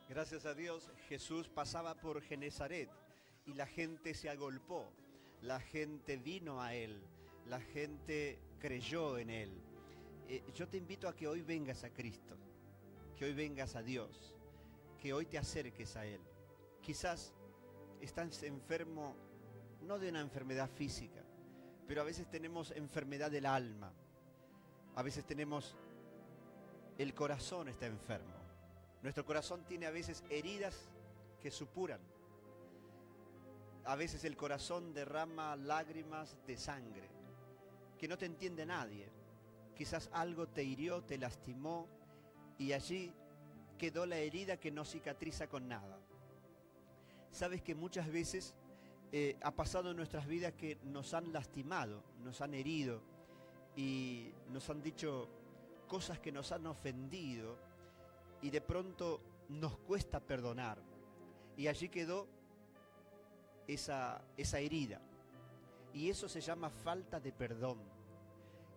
Gracias a Dios, Jesús pasaba por Genezaret y la gente se agolpó, la gente vino a Él, la gente creyó en Él. Yo te invito a que hoy vengas a Cristo, que hoy vengas a Dios, que hoy te acerques a Él. Quizás estás enfermo, no de una enfermedad física, pero a veces tenemos enfermedad del alma, a veces tenemos, el corazón está enfermo. Nuestro corazón tiene a veces heridas que supuran. A veces el corazón derrama lágrimas de sangre, que no te entiende nadie. Quizás algo te hirió, te lastimó, y allí quedó la herida que no cicatriza con nada. Sabes que muchas veces ha pasado en nuestras vidas que nos han lastimado, nos han herido, y nos han dicho cosas que nos han ofendido, y de pronto nos cuesta perdonar, y allí quedó esa herida, y eso se llama falta de perdón.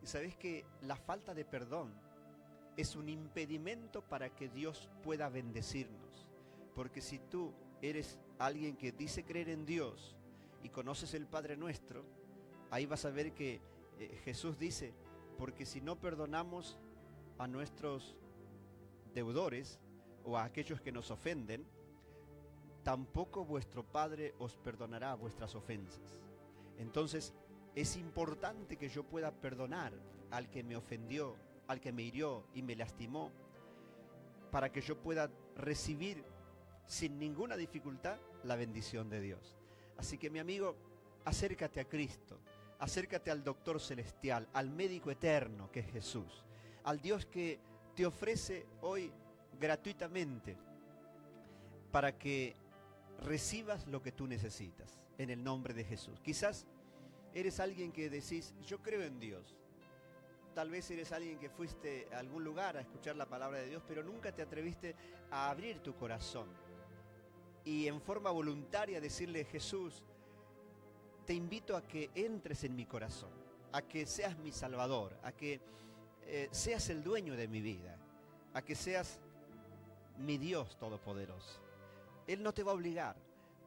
Y sabes que la falta de perdón es un impedimento para que Dios pueda bendecirnos, porque si tú eres alguien que dice creer en Dios y conoces el Padre Nuestro, ahí vas a ver que Jesús dice, porque si no perdonamos a nuestros deudores o a aquellos que nos ofenden, tampoco vuestro Padre os perdonará vuestras ofensas. Entonces es importante que yo pueda perdonar al que me ofendió, al que me hirió y me lastimó, para que yo pueda recibir sin ninguna dificultad la bendición de Dios. Así que mi amigo, acércate a Cristo, acércate al doctor celestial, al médico eterno que es Jesús, al Dios que te ofrece hoy gratuitamente para que recibas lo que tú necesitas en el nombre de Jesús. Quizás eres alguien que decís, yo creo en Dios. Tal vez eres alguien que fuiste a algún lugar a escuchar la palabra de Dios, pero nunca te atreviste a abrir tu corazón y en forma voluntaria decirle, Jesús, te invito a que entres en mi corazón, a que seas mi Salvador, a que seas el dueño de mi vida, a que seas mi Dios todopoderoso. Él no te va a obligar,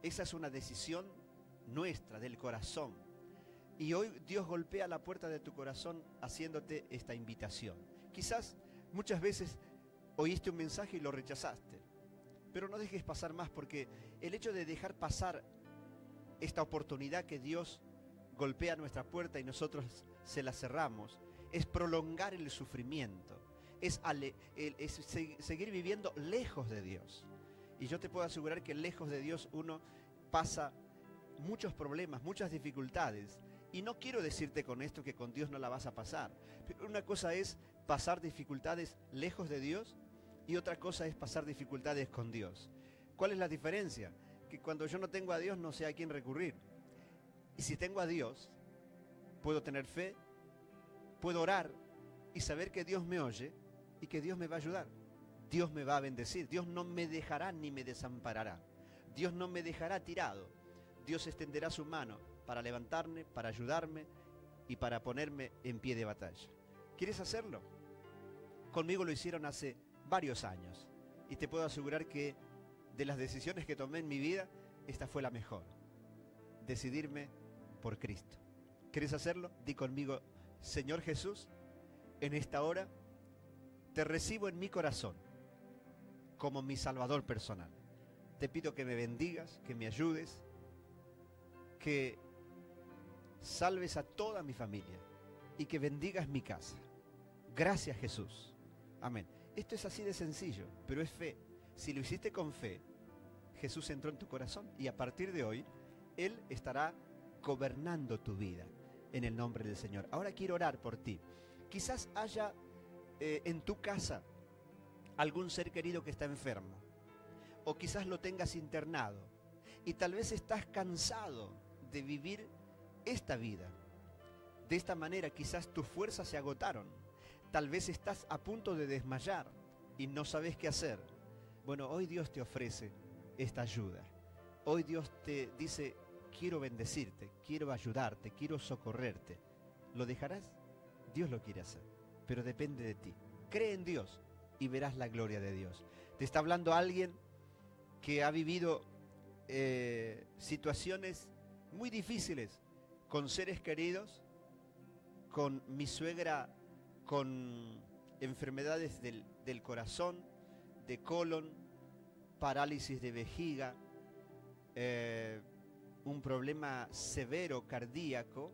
esa es una decisión nuestra, del corazón. Y hoy Dios golpea la puerta de tu corazón haciéndote esta invitación. Quizás muchas veces oíste un mensaje y lo rechazaste, pero no dejes pasar más, porque el hecho de dejar pasar esta oportunidad que Dios golpea nuestra puerta y nosotros se la cerramos, es prolongar el sufrimiento, es seguir viviendo lejos de Dios. Y yo te puedo asegurar que lejos de Dios uno pasa muchos problemas, muchas dificultades. Y no quiero decirte con esto que con Dios no la vas a pasar. Pero una cosa es pasar dificultades lejos de Dios y otra cosa es pasar dificultades con Dios. ¿Cuál es la diferencia? Que cuando yo no tengo a Dios no sé a quién recurrir. Y si tengo a Dios, puedo tener fe, puedo orar y saber que Dios me oye y que Dios me va a ayudar. Dios me va a bendecir. Dios no me dejará ni me desamparará. Dios no me dejará tirado. Dios extenderá su mano para levantarme, para ayudarme y para ponerme en pie de batalla. ¿Quieres hacerlo? Conmigo lo hicieron hace varios años y te puedo asegurar que de las decisiones que tomé en mi vida, esta fue la mejor. Decidirme por Cristo. ¿Quieres hacerlo? Di conmigo, Señor Jesús, en esta hora te recibo en mi corazón como mi Salvador personal. Te pido que me bendigas, que me ayudes, que salves a toda mi familia y que bendigas mi casa. Gracias, Jesús. Amén. Esto es así de sencillo, pero es fe. Si lo hiciste con fe, Jesús entró en tu corazón y a partir de hoy, Él estará gobernando tu vida en el nombre del Señor. Ahora quiero orar por ti. Quizás haya en tu casa algún ser querido que está enfermo, o quizás lo tengas internado y tal vez estás cansado de vivir esta vida. De esta manera quizás tus fuerzas se agotaron. Tal vez estás a punto de desmayar y no sabes qué hacer. Bueno, hoy Dios te ofrece esta ayuda. Hoy Dios te dice, quiero bendecirte, quiero ayudarte, quiero socorrerte. ¿Lo dejarás? Dios lo quiere hacer, pero depende de ti. Cree en Dios y verás la gloria de Dios. Te está hablando alguien que ha vivido situaciones muy difíciles con seres queridos, con mi suegra con enfermedades del corazón, de colon, parálisis de vejiga, un problema severo cardíaco,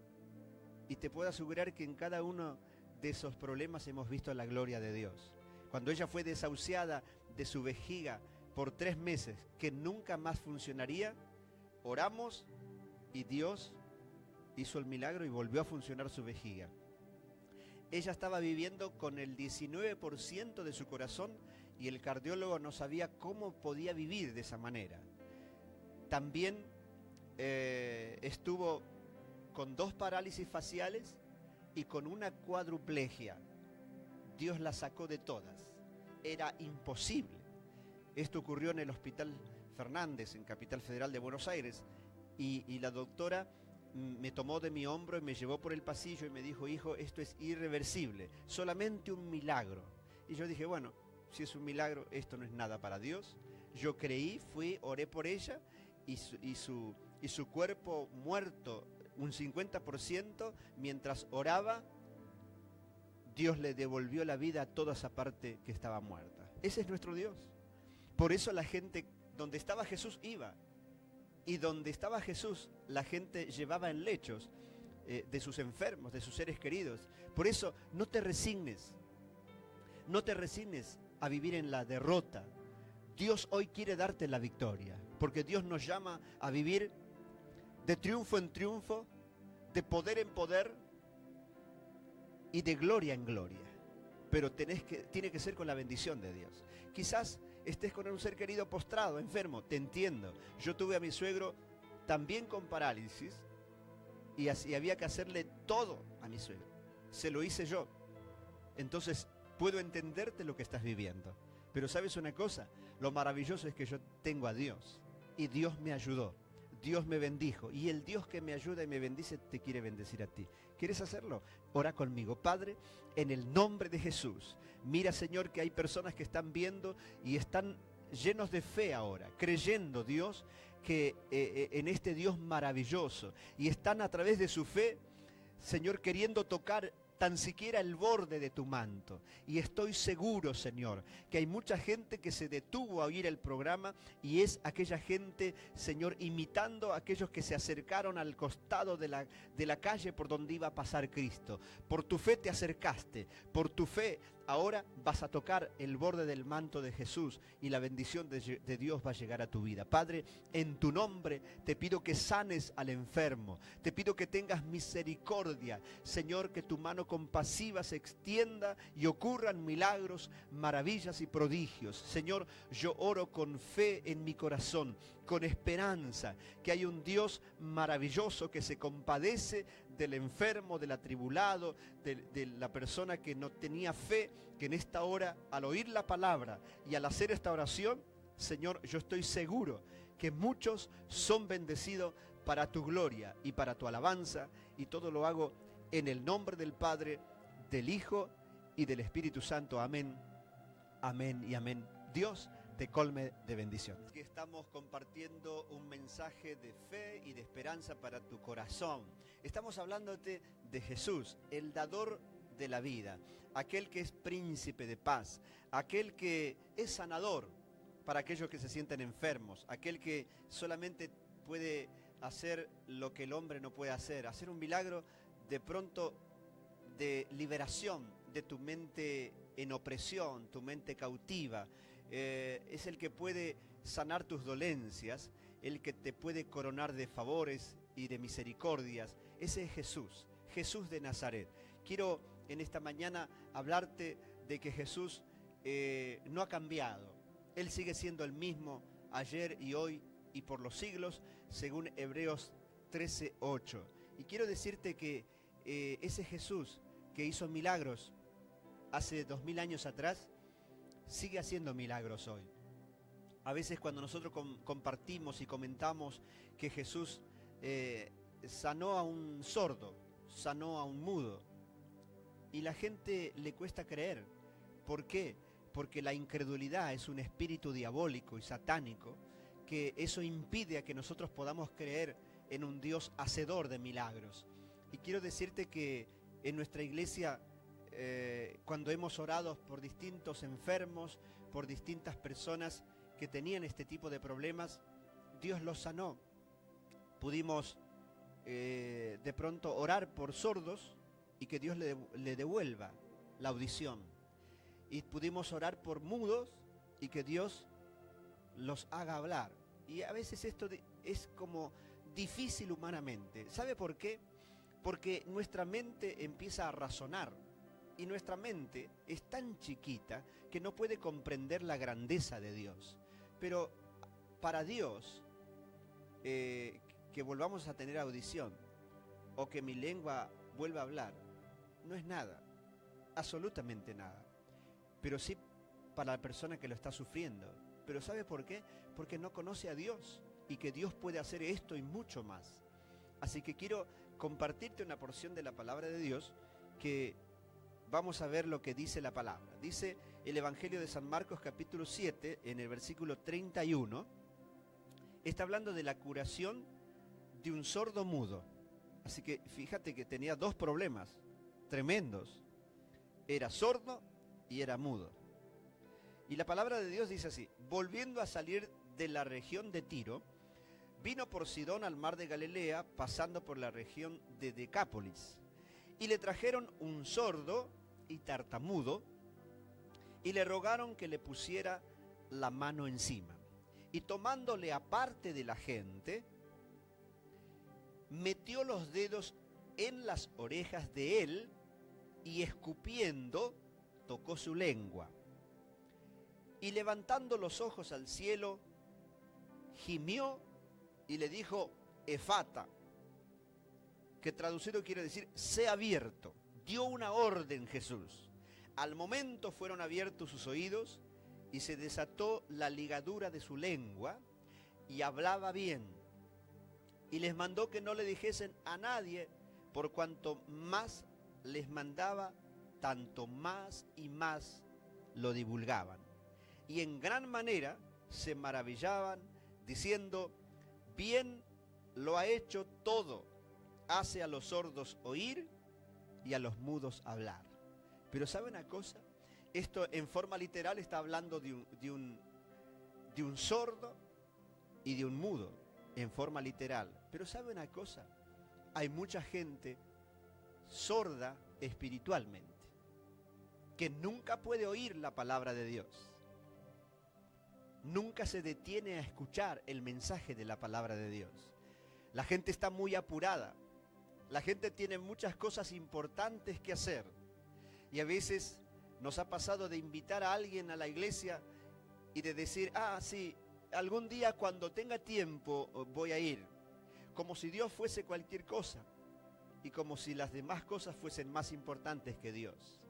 y te puedo asegurar que en cada uno de esos problemas hemos visto la gloria de Dios. Cuando ella fue desahuciada de su vejiga por 3 meses, que nunca más funcionaría, oramos y Dios hizo el milagro y volvió a funcionar su vejiga. Ella estaba viviendo con el 19% de su corazón y el cardiólogo no sabía cómo podía vivir de esa manera. También estuvo con 2 parálisis faciales y con una cuadruplegia. Dios la sacó de todas. Era imposible. Esto ocurrió en el Hospital Fernández, en Capital Federal de Buenos Aires, y la doctora me tomó de mi hombro y me llevó por el pasillo y me dijo: hijo, esto es irreversible, solamente un milagro. Y yo dije, bueno, si es un milagro, esto no es nada para Dios. Yo creí, fui, oré por ella y su cuerpo muerto, un 50%, mientras oraba, Dios le devolvió la vida a toda esa parte que estaba muerta. Ese es nuestro Dios. Por eso la gente, donde estaba Jesús, iba. Y donde estaba Jesús, la gente llevaba en lechos de sus enfermos, de sus seres queridos. Por eso no te resignes. No te resignes a vivir en la derrota. Dios hoy quiere darte la victoria, porque Dios nos llama a vivir de triunfo en triunfo, de poder en poder y de gloria en gloria. Pero tiene que ser con la bendición de Dios. Quizás estés con un ser querido postrado, enfermo, te entiendo. Yo tuve a mi suegro también con parálisis y así había que hacerle todo a mi suegro. Se lo hice yo. Entonces puedo entenderte lo que estás viviendo. Pero ¿sabes una cosa? Lo maravilloso es que yo tengo a Dios y Dios me ayudó. Dios me bendijo, y el Dios que me ayuda y me bendice te quiere bendecir a ti. ¿Quieres hacerlo? Ora conmigo. Padre, en el nombre de Jesús, mira, Señor, que hay personas que están viendo y están llenos de fe ahora, creyendo, Dios, que en este Dios maravilloso, y están a través de su fe, Señor, queriendo tocar tan siquiera el borde de tu manto. Y estoy seguro, Señor, que hay mucha gente que se detuvo a oír el programa, y es aquella gente, Señor, imitando a aquellos que se acercaron al costado de la calle por donde iba a pasar Cristo. Por tu fe te acercaste, por tu fe ahora vas a tocar el borde del manto de Jesús y la bendición de Dios va a llegar a tu vida. Padre, en tu nombre te pido que sanes al enfermo, te pido que tengas misericordia, Señor, que tu mano compasiva se extienda y ocurran milagros, maravillas y prodigios. Señor, yo oro con fe en mi corazón, con esperanza, que hay un Dios maravilloso que se compadece del enfermo, del atribulado, de la persona que no tenía fe, que en esta hora, al oír la palabra y al hacer esta oración, Señor, yo estoy seguro que muchos son bendecidos para tu gloria y para tu alabanza, y todo lo hago en el nombre del Padre, del Hijo y del Espíritu Santo. Amén, amén y amén. Dios te colme de bendición. Estamos compartiendo un mensaje de fe y de esperanza para tu corazón. Estamos hablándote de Jesús, el dador de la vida, aquel que es príncipe de paz, aquel que es sanador para aquellos que se sienten enfermos, aquel que solamente puede hacer lo que el hombre no puede hacer un milagro de pronto de liberación de tu mente en opresión, tu mente cautiva. Es el que puede sanar tus dolencias, el que te puede coronar de favores y de misericordias. Ese es Jesús, Jesús de Nazaret. Quiero en esta mañana hablarte de que Jesús no ha cambiado. Él sigue siendo el mismo ayer y hoy y por los siglos, según Hebreos 13:8. Y quiero decirte que ese Jesús que hizo milagros hace 2000 años atrás, sigue haciendo milagros hoy. A veces cuando nosotros compartimos y comentamos que Jesús sanó a un sordo, sanó a un mudo, y la gente le cuesta creer. ¿Por qué? Porque la incredulidad es un espíritu diabólico y satánico que eso impide a que nosotros podamos creer en un Dios hacedor de milagros. Y quiero decirte que en nuestra iglesia, cuando hemos orado por distintos enfermos, por distintas personas que tenían este tipo de problemas, Dios los sanó. Pudimos de pronto orar por sordos y que Dios le devuelva la audición. Y pudimos orar por mudos y que Dios los haga hablar. Y a veces esto es como difícil humanamente. ¿Sabe por qué? Porque nuestra mente empieza a razonar. Y nuestra mente es tan chiquita que no puede comprender la grandeza de Dios. Pero para Dios, que volvamos a tener audición o que mi lengua vuelva a hablar, no es nada, absolutamente nada. Pero sí para la persona que lo está sufriendo. Pero ¿sabe por qué? Porque no conoce a Dios y que Dios puede hacer esto y mucho más. Así que quiero compartirte una porción de la palabra de Dios que vamos a ver lo que dice la palabra. Dice el Evangelio de San Marcos capítulo 7 en el versículo 31. Está hablando de la curación de un sordo mudo. Así que fíjate que tenía dos problemas tremendos. Era sordo y era mudo. Y la palabra de Dios dice así: volviendo a salir de la región de Tiro, vino por Sidón al mar de Galilea, pasando por la región de Decápolis. Y le trajeron un sordo y tartamudo, y le rogaron que le pusiera la mano encima. Y tomándole aparte de la gente, metió los dedos en las orejas de él, y escupiendo, tocó su lengua. Y levantando los ojos al cielo, gimió y le dijo: Efata, que traducido quiere decir sea abierto. Dio una orden Jesús. Al momento fueron abiertos sus oídos y se desató la ligadura de su lengua y hablaba bien. Y les mandó que no le dijesen a nadie, por cuanto más les mandaba, tanto más y más lo divulgaban. Y en gran manera se maravillaban, diciendo: bien lo ha hecho todo. Hace a los sordos oír y a los mudos hablar. Pero ¿sabe una cosa? Esto en forma literal está hablando de un sordo y de un mudo, en forma literal. Pero ¿sabe una cosa? Hay mucha gente sorda espiritualmente, que nunca puede oír la palabra de Dios. Nunca se detiene a escuchar el mensaje de la palabra de Dios. La gente está muy apurada. La gente tiene muchas cosas importantes que hacer. Y a veces nos ha pasado de invitar a alguien a la iglesia y de decir: sí, algún día cuando tenga tiempo voy a ir. Como si Dios fuese cualquier cosa. Y como si las demás cosas fuesen más importantes que Dios.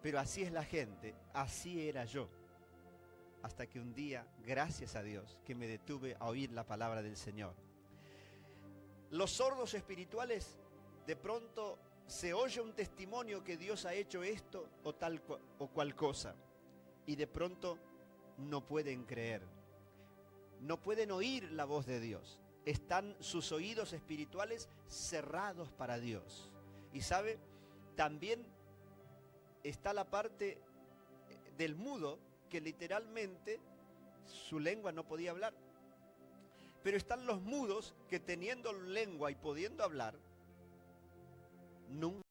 Pero así es la gente, así era yo. Hasta que un día, gracias a Dios, que me detuve a oír la palabra del Señor. Los sordos espirituales, de pronto se oye un testimonio que Dios ha hecho esto o tal o cual cosa. Y de pronto no pueden creer. No pueden oír la voz de Dios. Están sus oídos espirituales cerrados para Dios. Y sabe, también está la parte del mudo, que literalmente su lengua no podía hablar. Pero están los mudos que teniendo lengua y pudiendo hablar, nunca